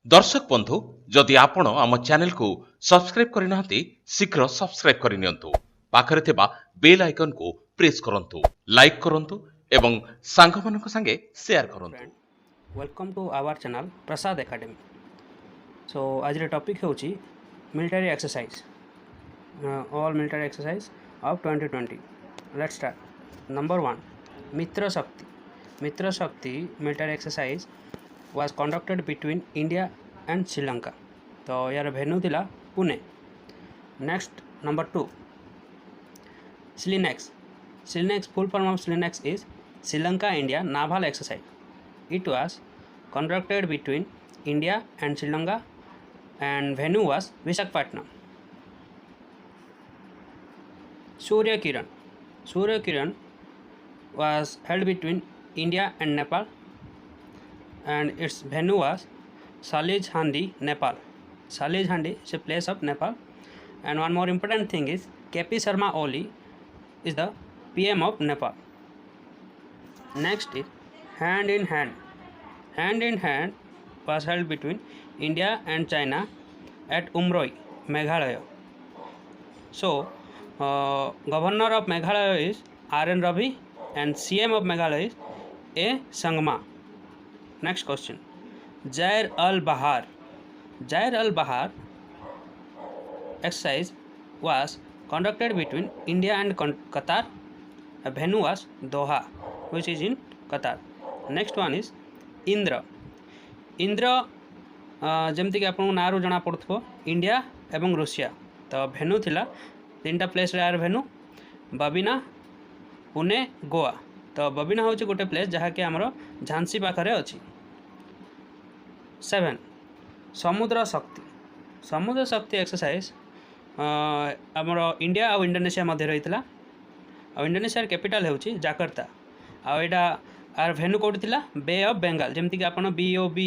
दर्शक बंधु जदि आपण आम चैनल को सब्सक्राइब करना शीघ्र सब्सक्राइब करनी पाखरे थिबा बेल आइकन को प्रेस करंतु लाइक करंतु एवं सांग मानक संगे शेयर करंतु। Welcome to our channel Prasad academy. So आज टॉपिक होची military exercise, all military exercise of 2020। Let's start. Number 1, Mitra Shakti. Mitra Shakti military exercise was conducted between India and Sri Lanka. तो यार वेन्यू थिला Pune. Next number 2, SLINEX. SLINEX full form of SLINEX is Sri Lanka India naval exercise. It was conducted between India and Sri Lanka and venue was Visakhapatnam. Surya Kiran. Surya Kiran was held between India and Nepal and its venue was Salij Handi, Nepal. Salij Handi is a place of Nepal. And one more important thing is KP Sharma Oli is the PM of Nepal. Next is hand in hand. Hand in hand was held between India and China at Umroi, Meghalaya. So, Governor of Meghalaya is R.N. Ravi and CM of Meghalaya is A. Sangma. Next question. Jair al-Bahar. Jair al-Bahar exercise was conducted between India and Qatar. A venue was Doha, which is in Qatar. Next one is Indra. Indra जमती कि आपको ना जना पड़ो India एवं Russia. तो venue थिला 3टा place यार भेन्यू बबिना, पुणे, गोवा। तो बबिना हूँ गोटे प्लेस जहाँ कि आमर झांसी पाखे अच्छी। 7, समुद्र शक्ति। समुद्र शक्ति एक्सरसाइज आमर इंडिया और इंडोनेशिया मध्य रही है। इंडोनेशिया कैपिटल हूँ जाकर्ता। आईटा आर भेन्यू कौटी थिला बे ऑफ बेंगाल, जमती कि आपन BOB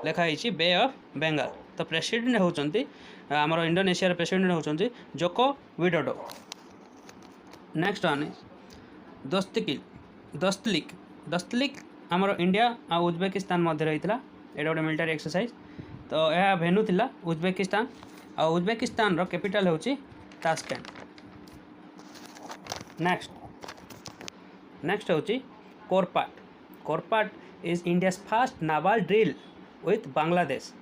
लिखाई बे ऑफ बेंगाल। तो प्रेसिडेंट होचंती आमर इंडोनेशिया प्रेसिडेंट होचंती Joko Widodo. Next one is Dustlik Dustlik. Dustlik आमर इंडिया और उज्बेकिस्तान मध्य रही है। एटा गोटे मिलिटरी एक्सरसाइज। तो यह भेन्यू थिला उज्बेकिस्तान और उज्बेकिस्तान रो कैपिटल होची ताशकेंट। नेक्स्ट होची CORPAT. CORPAT is India's first naval drill with Bangladesh.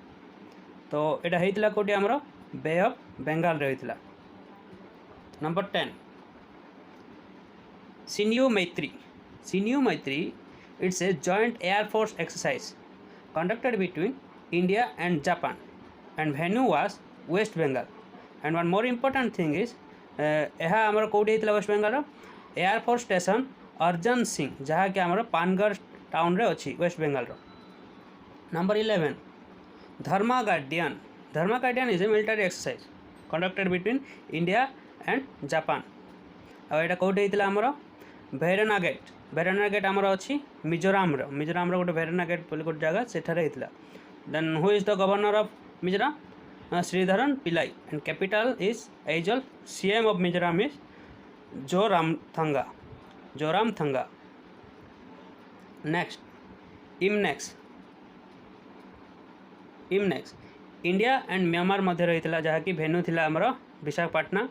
तो यहाँ होता कौटी आमर बे ऑफ बेंगाल रही है। Number 10, सिन्यू Maitri. Shinyuu Maitri it's a joint air force exercise conducted between India and Japan and venue was West Bengal. And one more important thing is यह आमर कौटी होता वेस्ट बेंगाल एयरफोर्स स्टेशन अर्जन सिंह, जहाँ कि आमर पानगढ़ टाउन रे अच्छी West Bengal. Number 11, Dharma guardian. Dharma guardian is a military exercise conducted between India and Japan. और यहाँ कौटी होता आमर भैरना गेट। भैरना गेट आमर अच्छी मिजोराम। मिजोराम गोटे भैरना गेट गोटे जगह सेठारे होता। Then who is the governor of Mizoram? Sreedharan Pillai and capital is Aizawl. CM of Mizoram is Zoramthanga. Zoramthanga. Next IMNEX. IMNEX India and Myanmar मध्य रही है, जहाँ कि भेन्यू थिला आमर Visakhapatnam.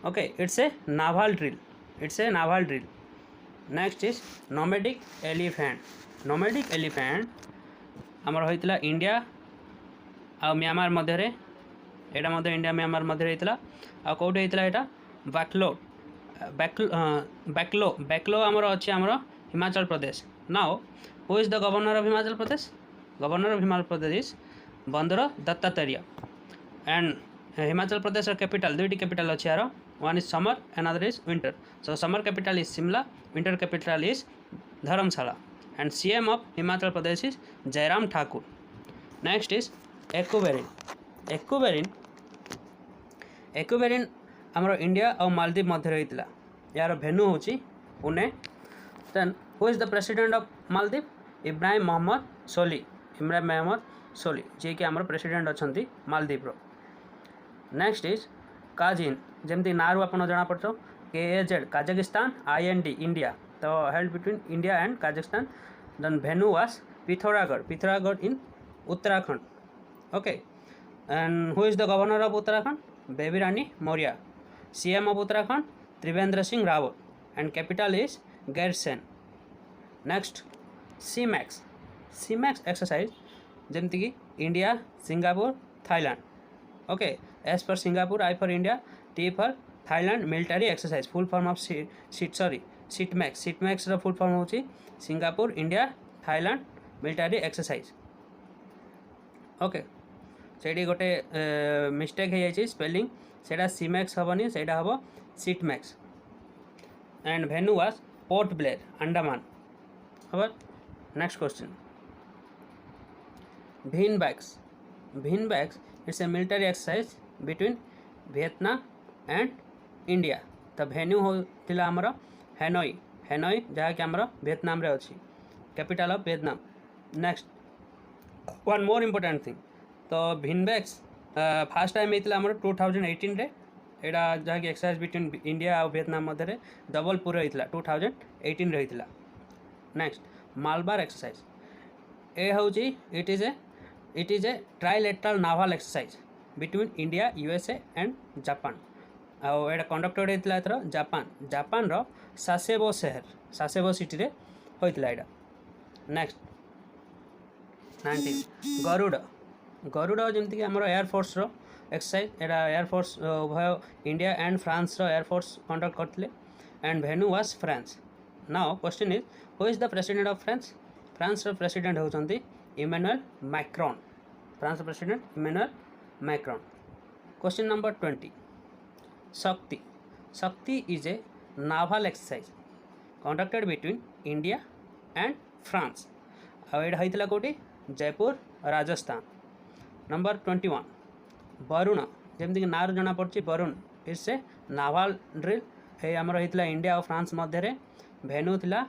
Okay, it's a naval drill. It's a naval drill. Next is nomadic elephant. Nomadic elephant आमर होता India आ Myanmar मध्य। यहाँ इंडिया म्यांमार मध्य रही है। कौटी होता है बैकलो। बैकलो आमर अच्छी आमर Himachal Pradesh. Now who is the governor of Himachal Pradesh? Governor of Himachal Pradesh is Bandaru Dattatreya. And Himachal Pradesh capital दुईटी कैपिटल अच्छी यार, one is summer another is winter. So summer capital is Shimla, winter capital is Dharamshala. And CM of Himachal Pradesh is Jairam Thakur. Next is Ekuverin. Ekuverin Ekuverin आमर India और मालदीव मध्य रही है। यार venue हूँ Pune. Then who is the president of Maldives? Ibrahim Mohamed Solih. Ibrahim Mohamed Solih ji कि आमर प्रेसिडेंट अच्छा Maldives. Next is cousin. जमती ना आप जना पड़ KAZ काजाकिस्तान, IND इंडिया। तो held between India and Kazakhstan. Then venue was Pithoragarh. Pithoragarh in Uttarakhand. Okay, and who is the governor of Uttarakhand? Baby Rani Maurya. CM of Uttarakhand, Trivendra Singh Rawat, and capital is Gairsen. Next, CMAX. CMAX exercise ଯେମିତି କି India, Singapore, Thailand. Okay, S for Singapore, I for India, T for Thailand military exercise. Full form of CITMAX. CITMAX ର full form ହେଉଛି Singapore, India, Thailand military exercise. Okay, ସେଇଠି ଗୋଟେ mistake ହେଇଯାଇଛି spelling, ସେଇଟା CMAX ହେବନି, ସେଇଟା ହେବ CITMAX. And venue was Port Blair, Andaman. However, next question. Beanbags. Beanbags, it's a military exercise between Vietnam and India. The venue होतिला हमर Hanoi. Hanoi जहाँकि हमर वियतनाम रे अछि. Capital of Vietnam. Next, one more important thing. तो beanbags first time होता है 2018 रे. एटा जहाँकि एक्सरसाइज बिटवीन इंडिया और वियतनाम मध्य जबलपुर होता 2018 रे होता. Next, Malabar exercise. A um it is a trilateral naval exercise between India, USA and Japan. आउ एटा कंडक्टेड होता है एथर जापान रो सासेबो सिटी रे होता है. नेक्स्ट, 19 गरुड़ जमीक आम एयरफोर्स रो एक्सरसाइज. एटा एयरफोर्स उभय इंडिया एंड फ्रांस रो एयरफोर्स कंडक्ट करते. And venue was France. Now question is, who is the president of France? France रो प्रेसिडेंट होचंती Emmanuel Macron. France president Emmanuel Macron. Question number 20. Shakti is a naval exercise conducted between India and France. आइटा होता कौटी? Jaipur, Rajasthan. Number 21. Varun जमीक ना जना पड़ी Varun it's a naval drill. ये आमर होता इंडिया और फ्रांस मध्य. भेन्यू थिला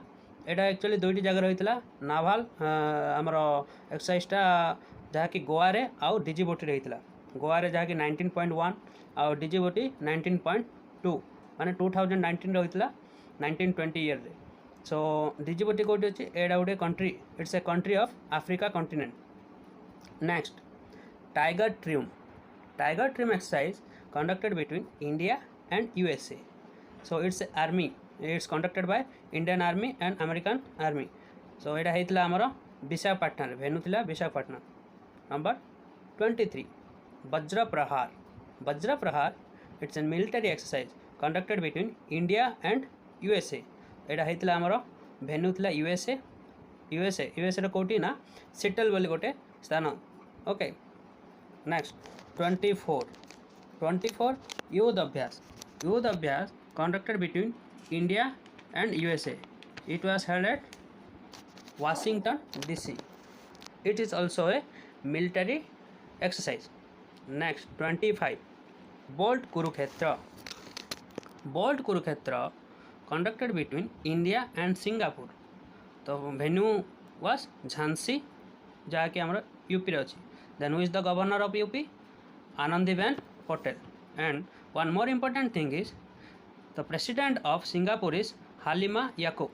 एटा एक्चुअली दुईटी जगह होता नाval आमर एक्सरसाइजटा जहाँकि गोवा रे आउ डिजिबोटी होता. गोवा रे जहाँकि 19.1 आउ डिजिबोटी 19.2 माने 2019 होता 1920 ईयर रे. सो डिजिबोटी कौटी अच्छी? एटा गोटे country, it's a country of Africa continent. Next, tiger trim exercise conducted between India and USA. So it's army. It's conducted by Indian Army and American Army. So एटा हेतला हमर विशाखापट्टनम. वेन्यू थिला विशाखापट्टनम. नंबर 23. वज्र प्रहार it's a military exercise conducted between India and USA. एटा हेतला हमर venue थिला USA रो कोटी ना Seattle बोली गोटे स्थान. ओके, नेक्स्ट 24 युद्ध अभ्यास conducted between India and USA. It was held at Washington DC. It is also a military exercise. Next, 25. Bolt Kurukshetra conducted between India and Singapore. तो venue was Jhansi जहाँकि हमारा UP अच्छी. Then who is the governor of UP? Anandiben Patel. And one more important thing is the president of Singapore is Halima Yacob.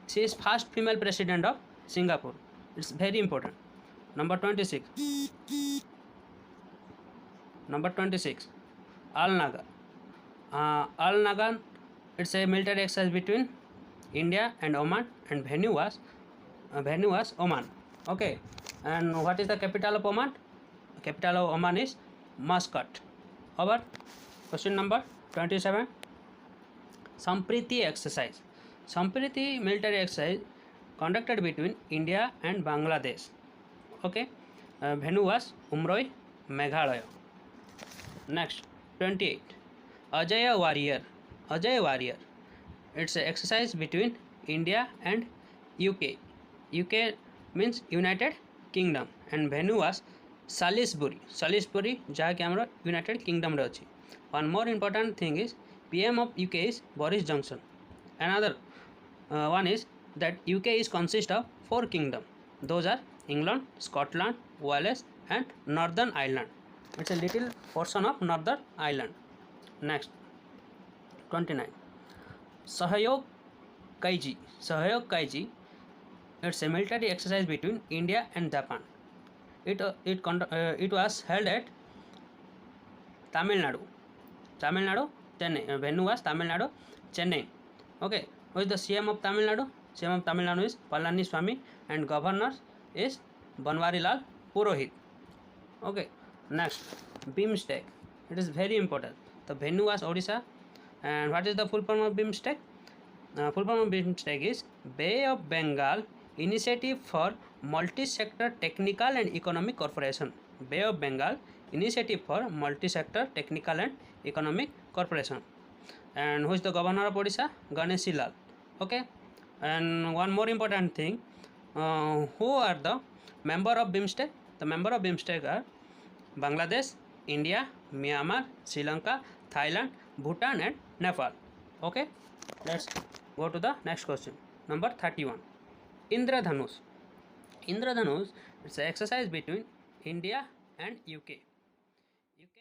She is first female president of Singapore. It's very important. Number 26. Al Naga. It's a military exercise between India and Oman, and venue was Oman. Okay, and what is the capital of Oman? Capital of Oman is Muscat. Over. Question number 27. Sampriti exercise. Sampriti military exercise conducted between India and Bangladesh. Okay, venue was Umroi, Meghalaya. Next, 28. Ajay Warrior. It's an exercise between India and UK. UK means United Kingdom, and venue was Salisbury जहाँकि आमर United kingdom रे अच्छी. One more important thing is PM of UK is Boris Johnson. Another one is that UK is consist of 4 kingdoms. Those are England, Scotland, Wales and Northern Ireland. It's a little portion of Northern Ireland. Next, 29. Sahyog Kaiji. It's a military exercise between India and Japan. it was held at Tamil Nadu. Chennai. Venue was Tamil Nadu, Chennai. Okay. Who is the CM of Tamil Nadu? CM of Tamil Nadu is Palani and governor is Banwarilal Purohit. Okay. Next, BIMSTEC. It is very important. The venue was Odisha. And what is the full form of BIMSTEC? Full form of BIMSTEC is Bay of Bengal Initiative for Multi-Sector Technical and Economic Corporation. Bay of Bengal Initiative for Multi-Sector Technical and Economic Corporation. And who is the governor of Odisha? Ganeshi Lal. Okay. And one more important thing, who are the member of BIMSTEC? The member of BIMSTEC are Bangladesh, India, Myanmar, Sri Lanka, Thailand, Bhutan and Nepal. Okay. Let's go to the next question. Number 31. Indradhanush. Indradhanush, it's an exercise between India and UK. UK